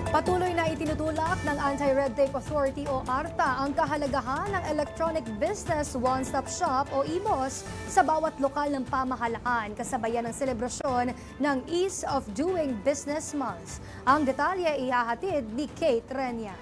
Patuloy na itinutulak ng Anti-Red Tape Authority o ARTA ang kahalagahan ng Electronic Business One-Stop Shop o EBOS sa bawat lokal ng pamahalaan kasabayan ng selebrasyon ng Ease of Doing Business Month. Ang detalye ihahatid ni Kate Renya.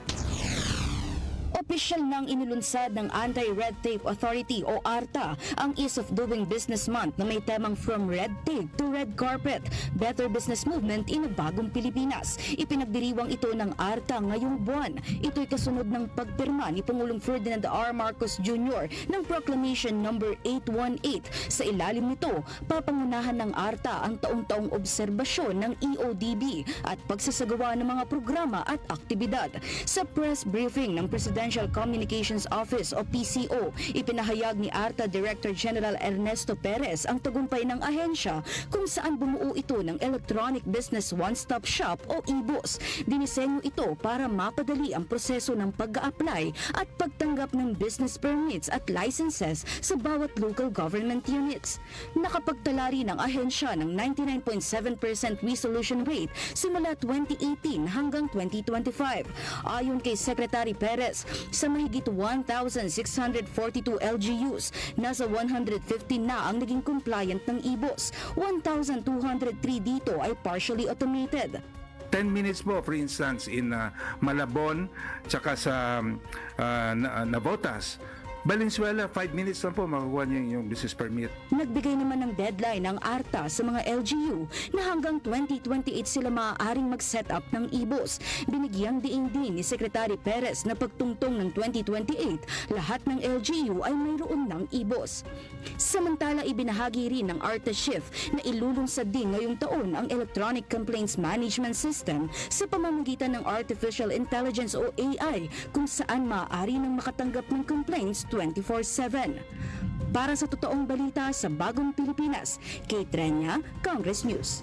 Opisyal nang inilunsad ng Anti-Red Tape Authority o ARTA ang Ease of Doing Business Month na may temang From Red Tape to Red Carpet, Better Business Movement in a Bagong Pilipinas. Ipinagdiriwang ito ng ARTA ngayong buwan. Ito'y kasunod ng pagpirma ni Pangulong Ferdinand R. Marcos Jr. ng Proclamation No. 818. Sa ilalim nito, papangunahan ng ARTA ang taong-taong obserbasyon ng EODB at pagsasagawa ng mga programa at aktibidad. Sa press briefing ng Presidential Communications Office o PCO, ipinahayag ni ARTA Director General Ernesto Perez ang tagumpay ng ahensya kung saan bumuo ito ng Electronic Business One-Stop Shop o EBOS. Dinisenyo ito para mapadali ang proseso ng pag-a-apply at pagtanggap ng business permits at licenses sa bawat local government units. Nakapagtala rin ang ahensya ng 99.7% resolution rate simula 2018 hanggang 2025. Ayon kay Secretary Perez, sa mahigit 1,642 LGUs, nasa 115 na ang naging compliant ng EBOS. 1,203 dito ay partially automated. 10 minutes po, for instance, in Malabon, tsaka sa Navotas. Valenzuela, 5 minutes lang po makukuha niyo yung business permit. Nagbigay naman ng deadline ng ARTA sa mga LGU na hanggang 2028 sila maaaring mag-set up ng EBOS. Binigyang diin din ni Secretary Perez na pagtungtong ng 2028, lahat ng LGU ay mayroon ng EBOS. Samantala, ibinahagi rin ng ARTA Shift na ilulunsad din ngayong taon ang Electronic Complaints Management System sa pamamagitan ng Artificial Intelligence o AI kung saan maaari nang makatanggap ng complaints 24/7. Para sa totoong balita sa Bagong Pilipinas, Kate Renya, Congress News.